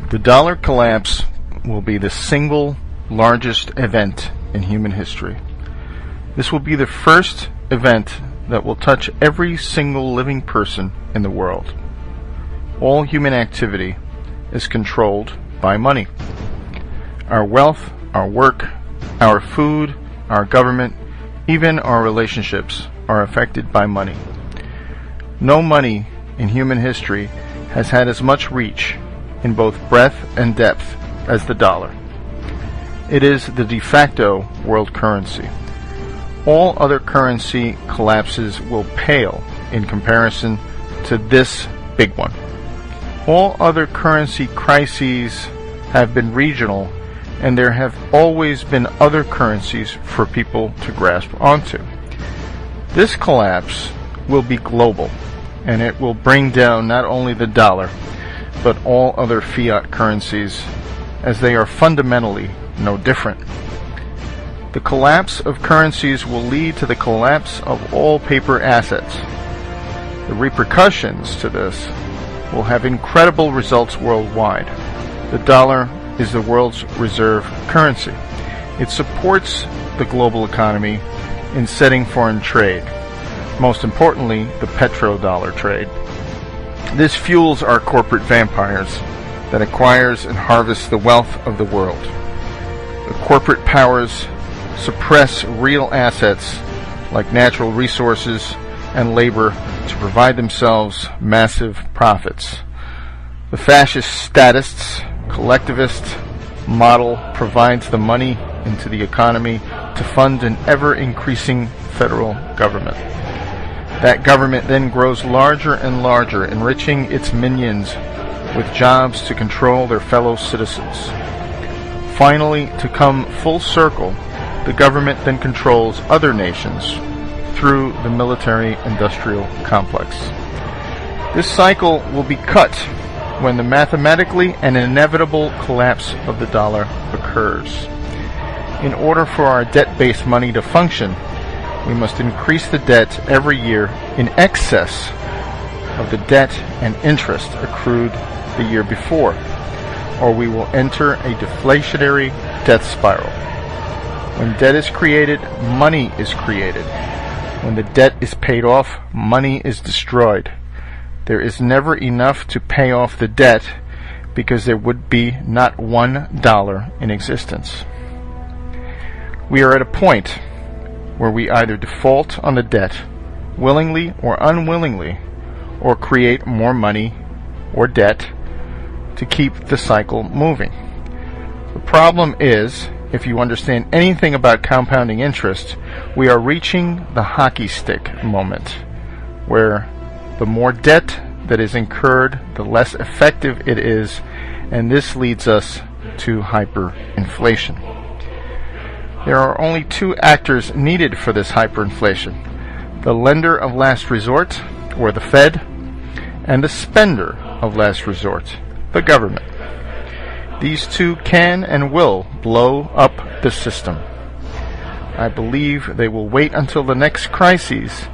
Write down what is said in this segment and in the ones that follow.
The dollar collapse will be the single largest event in human history. This will be the first event that will touch every single living person in the world. All human activity is controlled by money. Our wealth, our work, our food, our government, even our relationships are affected by money. No money in human history has had as much reach in both breadth and depth as the dollar. It is the de facto world currency. All other currency collapses will pale in comparison to this big one. All other currency crises have been regional, and there have always been other currencies for people to grasp onto. This collapse will be global, and it will bring down not only the dollar, but all other fiat currencies, as they are fundamentally no different. The collapse of currencies will lead to the collapse of all paper assets. The repercussions to this will have incredible results worldwide. The dollar is the world's reserve currency. It supports the global economy in setting foreign trade, most importantly, the petrodollar trade. This fuels our corporate vampires that acquires and harvests the wealth of the world. The corporate powers suppress real assets like natural resources and labor to provide themselves massive profits. The fascist statists, collectivist model provides the money into the economy to fund an ever-increasing federal government. That government then grows larger and larger, enriching its minions with jobs to control their fellow citizens. Finally, to come full circle, the government then controls other nations through the military-industrial complex. This cycle will be cut when the mathematically and inevitable collapse of the dollar occurs. In order for our debt-based money to function, we must increase the debt every year in excess of the debt and interest accrued the year before, or we will enter a deflationary death spiral. When debt is created, money is created. When the debt is paid off, money is destroyed. There is never enough to pay off the debt because there would be not $1 in existence. We are at a point where we either default on the debt, willingly or unwillingly, or create more money or debt to keep the cycle moving. The problem is, if you understand anything about compounding interest, we are reaching the hockey stick moment, where the more debt that is incurred, the less effective it is, and this leads us to hyperinflation. There are only two actors needed for this hyperinflation: the lender of last resort, or the Fed, and the spender of last resort, the government. These two can and will blow up the system. I believe they will wait until the next crises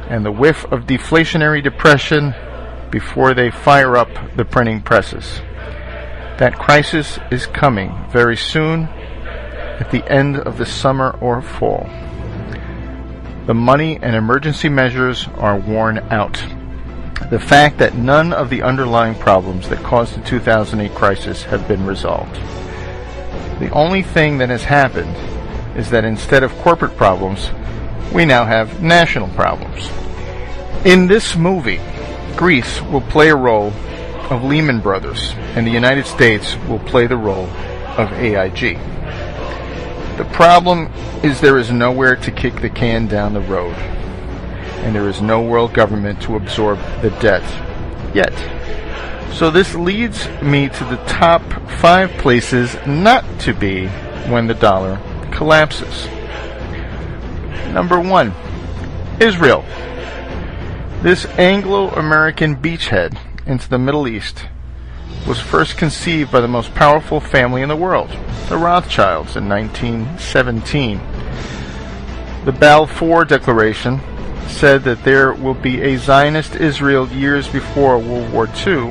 and the whiff of deflationary depression before they fire up the printing presses. That crisis is coming very soon, at the end of the summer or fall. The money and emergency measures are worn out. The fact that none of the underlying problems that caused the 2008 crisis have been resolved. The only thing that has happened is that instead of corporate problems, we now have national problems. In this movie, Greece will play a role of Lehman Brothers, and the United States will play the role of AIG. The problem is there is nowhere to kick the can down the road, and there is no world government to absorb the debt yet. So this leads me to the top 5 places not to be when the dollar collapses. Number 1, Israel. This Anglo-American beachhead into the Middle East was first conceived by the most powerful family in the world, the Rothschilds, in 1917. The Balfour Declaration said that there will be a Zionist Israel years before World War II,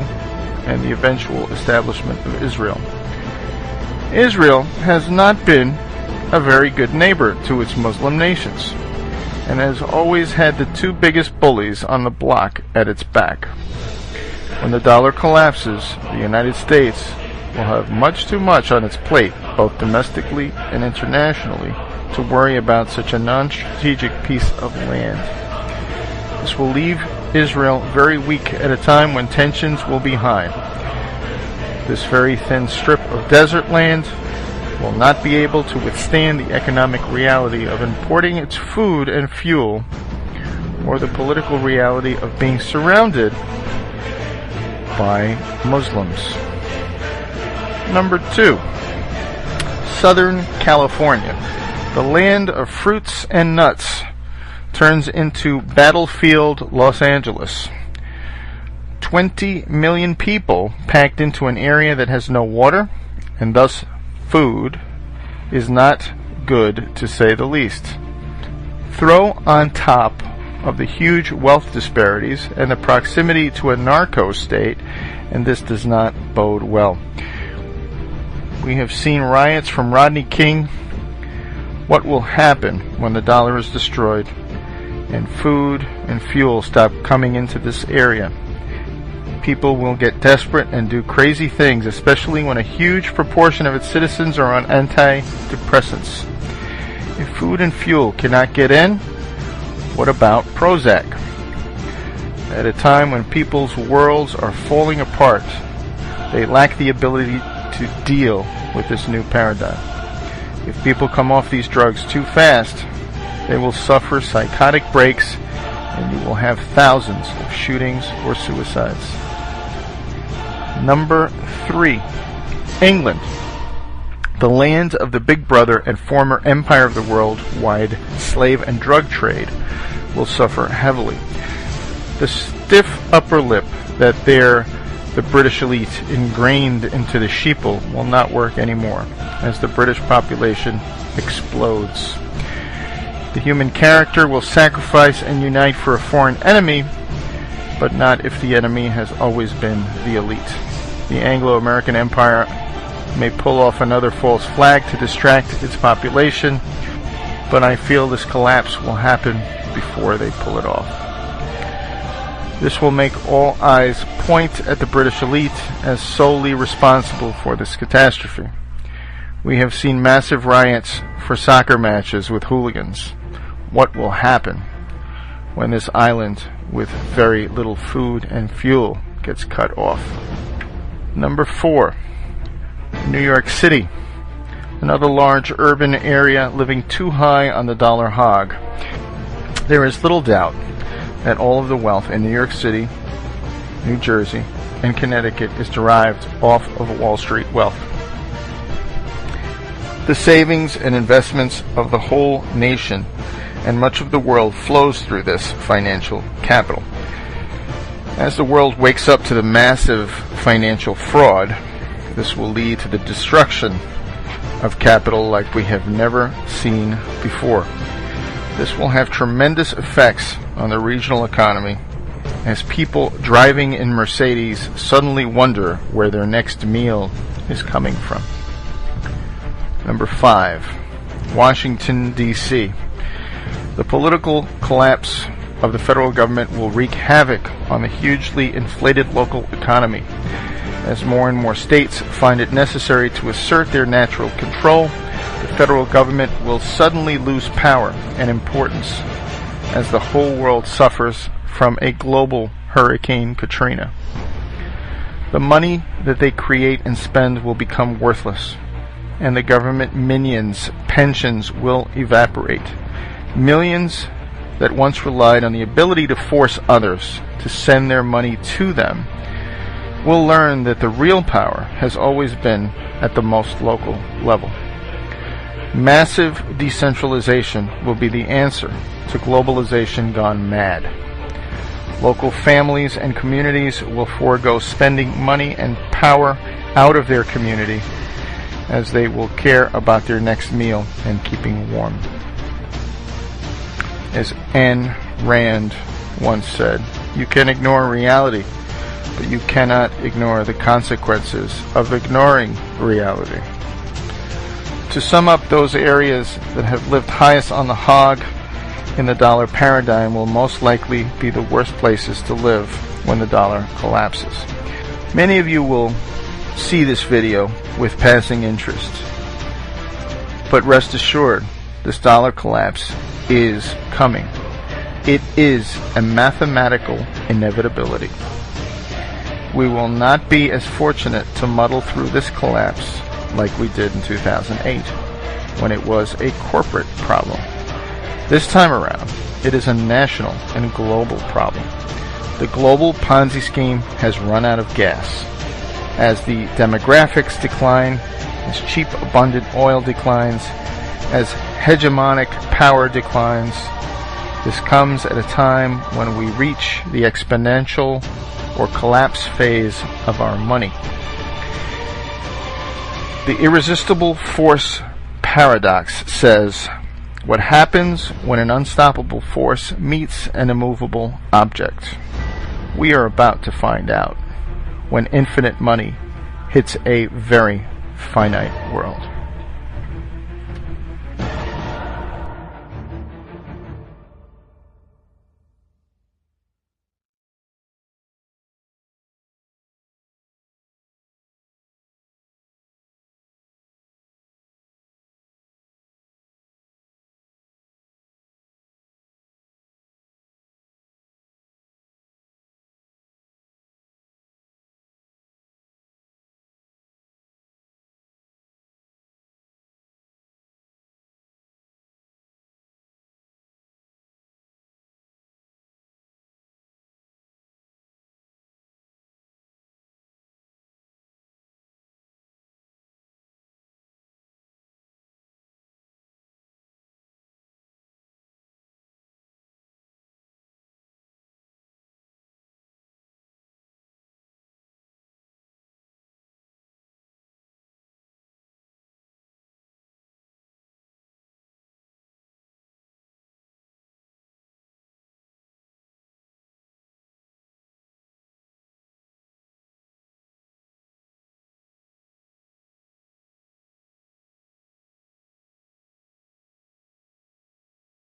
and the eventual establishment of Israel. Israel has not been a very good neighbor to its Muslim nations, and has always had the two biggest bullies on the block at its back. When the dollar collapses, the United States will have much too much on its plate, both domestically and internationally, to worry about such a non-strategic piece of land. This will leave Israel very weak at a time when tensions will be high. This very thin strip of desert land will not be able to withstand the economic reality of importing its food and fuel, or the political reality of being surrounded by Muslims. Number 2. Southern California. The land of fruits and nuts turns into battlefield Los Angeles. 20 million people packed into an area that has no water, and thus food, is not good, to say the least. Throw on top of the huge wealth disparities and the proximity to a narco state, and this does not bode well. We have seen riots from Rodney King. What will happen when the dollar is destroyed and food and fuel stop coming into this area? People will get desperate and do crazy things, especially when a huge proportion of its citizens are on antidepressants. If food and fuel cannot get in, what about Prozac? At a time when people's worlds are falling apart, they lack the ability to deal with this new paradigm. If people come off these drugs too fast, they will suffer psychotic breaks, and you will have thousands of shootings or suicides. Number 3. England. The land of the Big Brother and former empire of the worldwide slave and drug trade will suffer heavily. The stiff upper lip that the British elite ingrained into the sheeple will not work anymore as the British population explodes. The human character will sacrifice and unite for a foreign enemy, but not if the enemy has always been the elite. The Anglo-American Empire may pull off another false flag to distract its population, but I feel this collapse will happen before they pull it off. This will make all eyes point at the British elite as solely responsible for this catastrophe. We have seen massive riots for soccer matches with hooligans. What will happen when this island with very little food and fuel gets cut off? Number 4. New York City. Another large urban area living too high on the dollar hog. There is little doubt that all of the wealth in New York City, New Jersey, and Connecticut is derived off of Wall Street wealth. The savings and investments of the whole nation and much of the world flows through this financial capital. As the world wakes up to the massive financial fraud, this will lead to the destruction of capital like we have never seen before. This will have tremendous effects on the regional economy as people driving in Mercedes suddenly wonder where their next meal is coming from. Number 5. Washington, D.C. The political collapse of the federal government will wreak havoc on the hugely inflated local economy. As more and more states find it necessary to assert their natural control, the federal government will suddenly lose power and importance as the whole world suffers from a global Hurricane Katrina. The money that they create and spend will become worthless, and the government minions' pensions will evaporate. Millions that once relied on the ability to force others to send their money to them will learn that the real power has always been at the most local level. Massive decentralization will be the answer to globalization gone mad. Local families and communities will forego spending money and power out of their community as they will care about their next meal and keeping warm. As Ayn Rand once said, you can ignore reality, but you cannot ignore the consequences of ignoring reality. To sum up, those areas that have lived highest on the hog in the dollar paradigm will most likely be the worst places to live when the dollar collapses. Many of you will see this video with passing interest, but rest assured, this dollar collapse is coming. It is a mathematical inevitability. We will not be as fortunate to muddle through this collapse like we did in 2008, when it was a corporate problem. This time around, it is a national and global problem. The global Ponzi scheme has run out of gas. As the demographics decline, as cheap, abundant oil declines, as hegemonic power declines, this comes at a time when we reach the exponential or collapse phase of our money. The irresistible force paradox says, what happens when an unstoppable force meets an immovable object? We are about to find out when infinite money hits a very finite world.